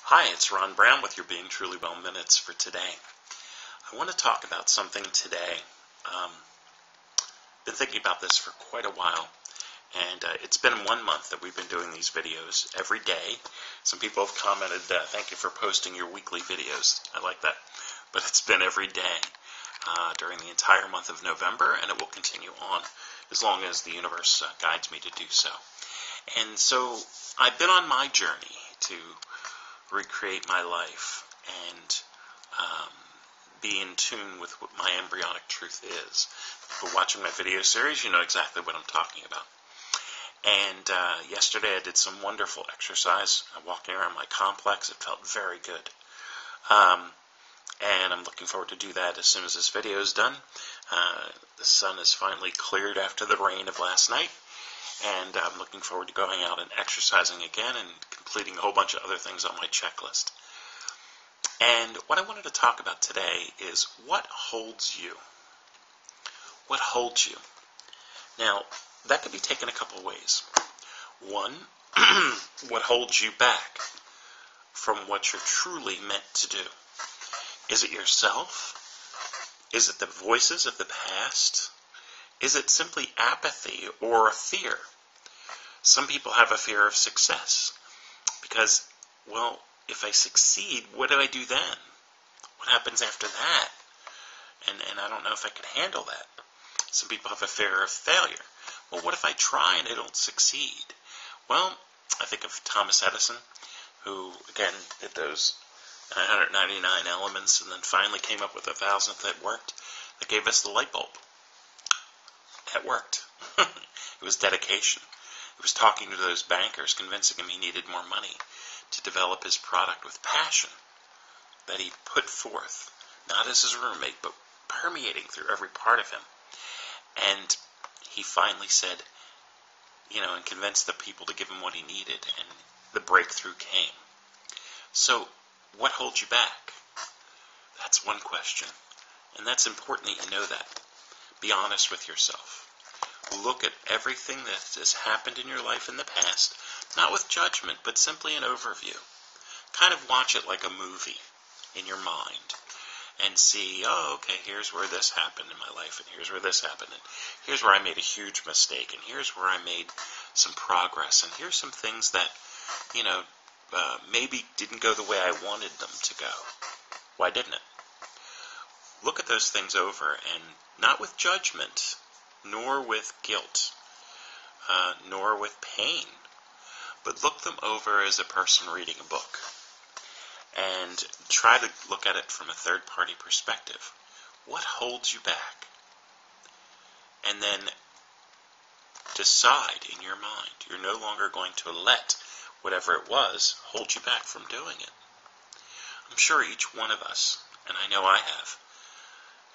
Hi, it's Ron Brown with your Being Truly Well Minutes for today. I want to talk about something today. Been thinking about this for quite a while, and it's been 1 month that we've been doing these videos every day. Some people have commented, thank you for posting your weekly videos. I like that. But it's been every day during the entire month of November, and it will continue on as long as the universe guides me to do so. And so I've been on my journey to recreate my life and be in tune with what my embryonic truth is. If you're watching my video series, you know exactly what I'm talking about. And yesterday I did some wonderful exercise. Walking around my complex, it felt very good. And I'm looking forward to do that as soon as this video is done. The sun is finally cleared after the rain of last night. And I'm looking forward to going out and exercising again and completing a whole bunch of other things on my checklist. And what I wanted to talk about today is what holds you. What holds you? Now, that could be taken a couple ways. One, what holds you back from what you're truly meant to do? Is it yourself? Is it the voices of the past? Is it simply apathy or a fear? Some people have a fear of success because, well, if I succeed, what do I do then? What happens after that? And I don't know if I can handle that. Some people have a fear of failure. Well, what if I try and I don't succeed? Well, I think of Thomas Edison, who, again, did those 999 elements and then finally came up with 1,000th that worked, that gave us the light bulb. That worked. It was dedication. It was talking to those bankers, convincing him he needed more money to develop his product with passion that he put forth, not as his roommate, but permeating through every part of him. And he finally said, and convinced the people to give him what he needed, and the breakthrough came. So, what holds you back? That's one question. And that's important that you know that. Be honest with yourself. Look at everything that has happened in your life in the past, not with judgment, but simply an overview. Kind of watch it like a movie in your mind and see, okay, here's where this happened in my life, and here's where this happened, and here's where I made a huge mistake, and here's where I made some progress, and here's some things that, maybe didn't go the way I wanted them to go. Why didn't it? Look at those things over, and not with judgment, nor with guilt, nor with pain, but look them over as a person reading a book, and try to look at it from a third-party perspective. What holds you back? And then decide in your mind, you're no longer going to let whatever it was hold you back from doing it. I'm sure each one of us, and I know I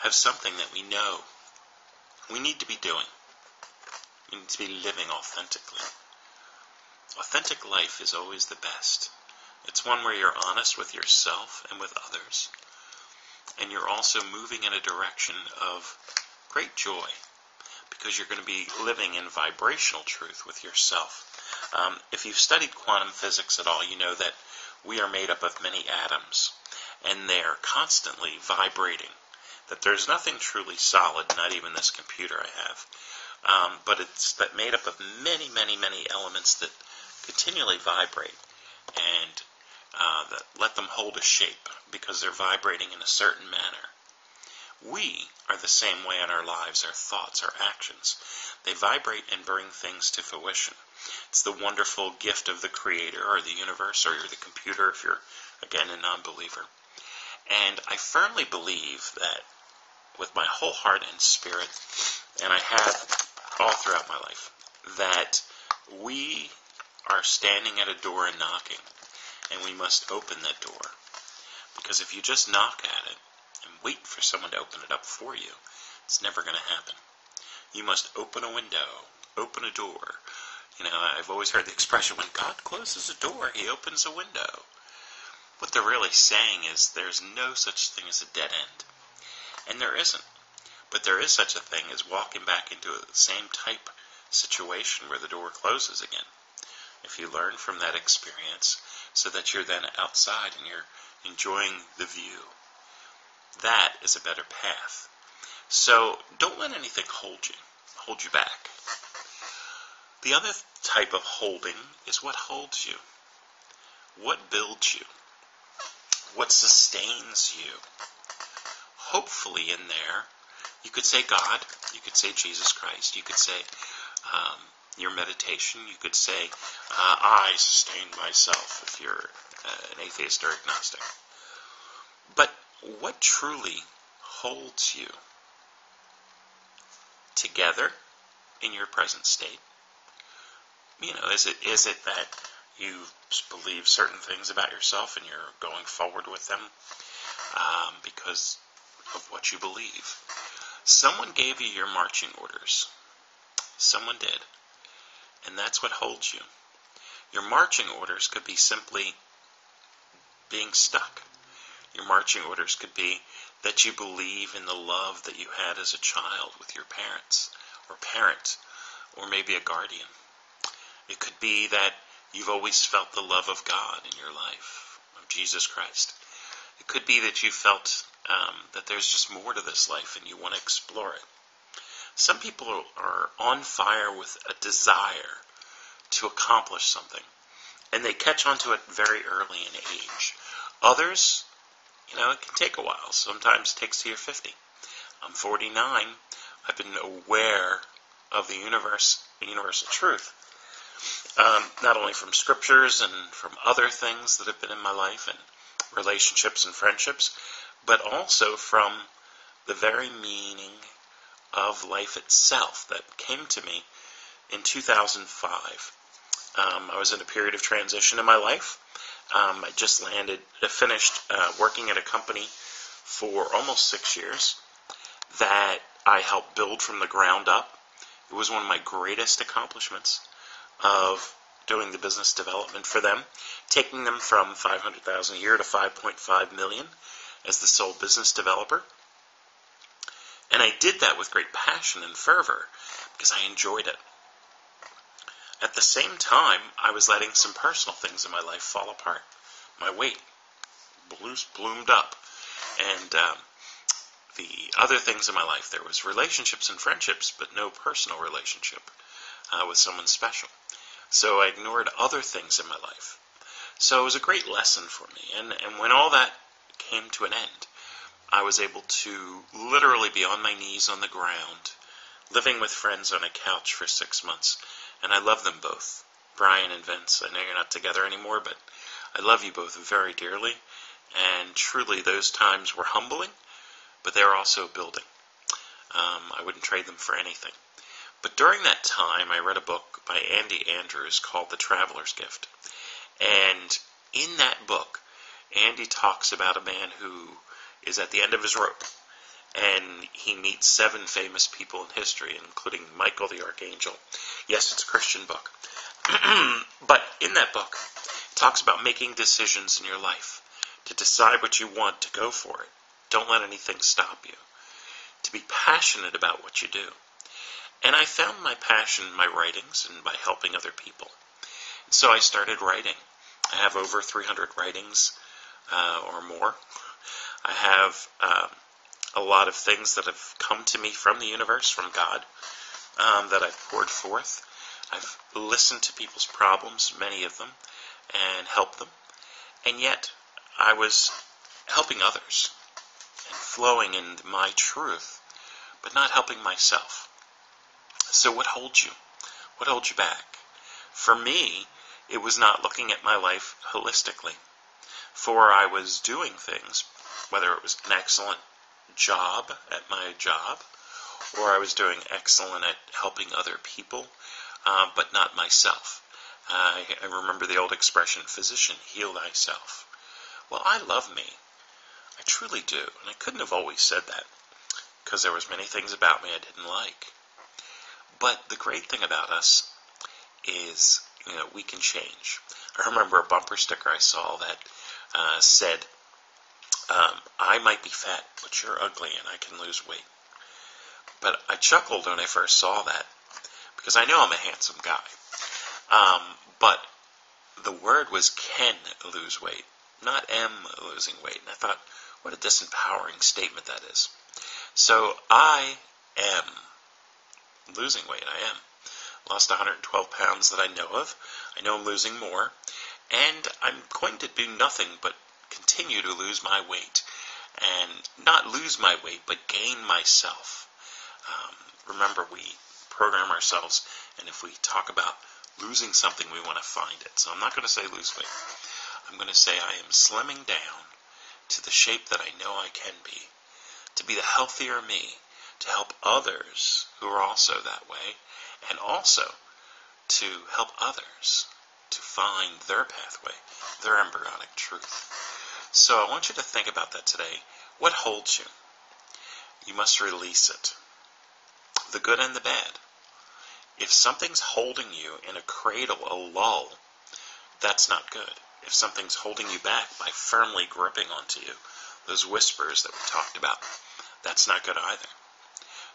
have something that we know we need to be doing. We need to be living authentically. Authentic life is always the best. It's one where you're honest with yourself and with others. And you're also moving in a direction of great joy because you're going to be living in vibrational truth with yourself. If you've studied quantum physics at all, you know that we are made up of many atoms, and they are constantly vibrating. That there's nothing truly solid, not even this computer I have, but it's that made up of many, many, many elements that continually vibrate and that let them hold a shape because they're vibrating in a certain manner. We are the same way in our lives, our thoughts, our actions. They vibrate and bring things to fruition. It's the wonderful gift of the Creator or the universe or the computer if you're, again, a non-believer. And I firmly believe that with my whole heart and spirit, and I have all throughout my life, that we are standing at a door and knocking, and we must open that door. Because if you just knock at it and wait for someone to open it up for you, it's never going to happen. You must open a window, open a door. I've always heard the expression, when God closes a door, he opens a window. What they're really saying is there's no such thing as a dead end. And there isn't. But there is such a thing as walking back into the same type situation where the door closes again. If you learn from that experience, so that you're then outside and you're enjoying the view. That is a better path. So don't let anything hold you back. The other type of holding is what holds you. What builds you? What sustains you? Hopefully in there, you could say God, you could say Jesus Christ, you could say your meditation, you could say I sustain myself if you're an atheist or agnostic. But what truly holds you together in your present state? Is it that you believe certain things about yourself and you're going forward with them because of what you believe? Someone gave you your marching orders. Someone did. And that's what holds you. Your marching orders could be simply being stuck. Your marching orders could be that you believe in the love that you had as a child with your parents, or parent, or maybe a guardian. It could be that you've always felt the love of God in your life, of Jesus Christ. It could be that you felt that there's just more to this life and you want to explore it. Some people are on fire with a desire to accomplish something, and they catch on to it very early in age. Others, it can take a while. Sometimes it takes till you're 50. I'm 49. I've been aware of the universal truth, not only from scriptures and from other things that have been in my life and relationships and friendships, but also from the very meaning of life itself that came to me in 2005. I was in a period of transition in my life. I just finished working at a company for almost 6 years that I helped build from the ground up. It was one of my greatest accomplishments of doing the business development for them, taking them from $500,000 a year to $5.5 million as the sole business developer. And I did that with great passion and fervor because I enjoyed it. At the same time, I was letting some personal things in my life fall apart. My weight bloomed up. And the other things in my life, there was relationships and friendships, but no personal relationship with someone special. So I ignored other things in my life. So it was a great lesson for me. And when all that came to an end, I was able to literally be on my knees on the ground, living with friends on a couch for 6 months. And I love them both, Brian and Vince. I know you're not together anymore, but I love you both very dearly. And truly, those times were humbling, but they were also building. I wouldn't trade them for anything. But during that time, I read a book by Andy Andrews called The Traveler's Gift. And in that book, Andy talks about a man who is at the end of his rope. And he meets 7 famous people in history, including Michael the Archangel. Yes, it's a Christian book. But in that book, it talks about making decisions in your life. To decide what you want, to go for it. Don't let anything stop you. To be passionate about what you do. And I found my passion in my writings and by helping other people. So I started writing. I have over 300 writings or more. I have a lot of things that have come to me from the universe, from God, that I've poured forth. I've listened to people's problems, many of them, and helped them. And yet, I was helping others and flowing in my truth, but not helping myself. So what holds you? What holds you back? For me, it was not looking at my life holistically. For I was doing things, whether it was an excellent job at my job, or I was doing excellent at helping other people, but not myself. I remember the old expression, physician, heal thyself. Well, I love me. I truly do. And I couldn't have always said that, because there was many things about me I didn't like. But the great thing about us is, we can change. I remember a bumper sticker I saw that said, I might be fat, but you're ugly and I can lose weight. But I chuckled when I first saw that, because I know I'm a handsome guy. But the word was can lose weight, not am losing weight. And I thought, what a disempowering statement that is. So I am losing weight. I am. Lost 112 pounds that I know of. I know I'm losing more. And I'm going to do nothing but continue to lose my weight. And not lose my weight, but gain myself. Remember, we program ourselves, and if we talk about losing something, we want to find it. So I'm not going to say lose weight. I'm going to say I am slimming down to the shape that I know I can be, to be the healthier me, to help others who are also that way, and also to help others to find their pathway, their embryonic truth. So I want you to think about that today. What holds you? You must release it. The good and the bad. If something's holding you in a cradle, a lull, that's not good. If something's holding you back by firmly gripping onto you, those whispers that we talked about, that's not good either.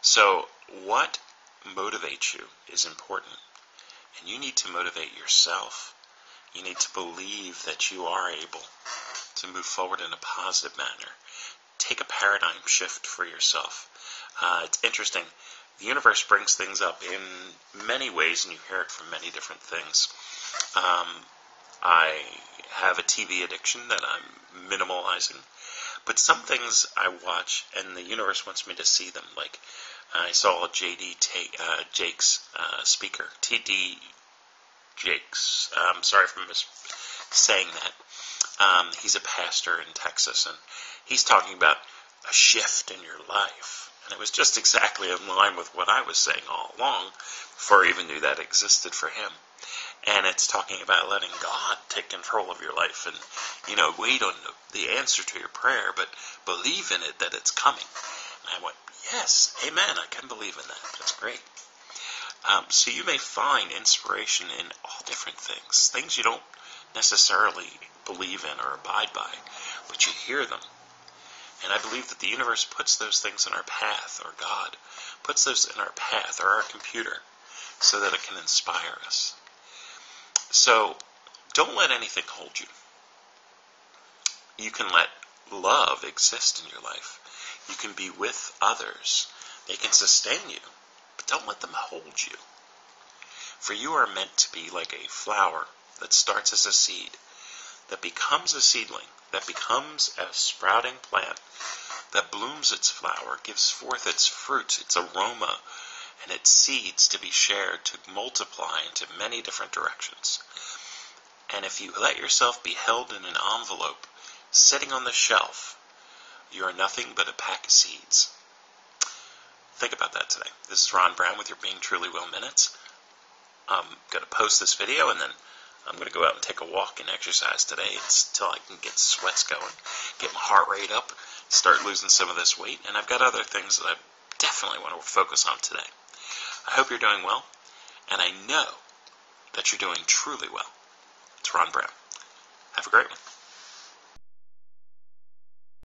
So what motivates you is important. And you need to motivate yourself. You need to believe that you are able to move forward in a positive manner. Take a paradigm shift for yourself. It's interesting. The universe brings things up in many ways, and you hear it from many different things. I have a TV addiction that I'm minimalizing, but some things I watch, and the universe wants me to see them. Like I saw Jake's speaker, T.D. Jakes. I'm sorry for saying that. He's a pastor in Texas, and he's talking about a shift in your life. And it was just exactly in line with what I was saying all along, before I even knew that existed for him. And it's talking about letting God take control of your life and, wait on the answer to your prayer, but believe in it that it's coming. And I went, yes, amen, I can believe in that. That's great. So you may find inspiration in all different things you don't necessarily believe in or abide by, but you hear them. And I believe that the universe puts those things in our path, or God puts those in our path, or our computer, so that it can inspire us. So don't let anything hold you. You can let love exist in your life. You can be with others. They can sustain you, but don't let them hold you. For you are meant to be like a flower that starts as a seed, that becomes a seedling, that becomes a sprouting plant, that blooms its flower, gives forth its fruit, its aroma, and its seeds to be shared, to multiply into many different directions. And if you let yourself be held in an envelope, sitting on the shelf, you are nothing but a pack of seeds. Think about that today. This is Ron Brown with your Being Truly Well Minutes. I'm going to post this video, and then I'm going to go out and take a walk and exercise today until I can get sweats going, get my heart rate up, start losing some of this weight. And I've got other things that I definitely want to focus on today. I hope you're doing well, and I know that you're doing truly well. It's Ron Brown. Have a great one.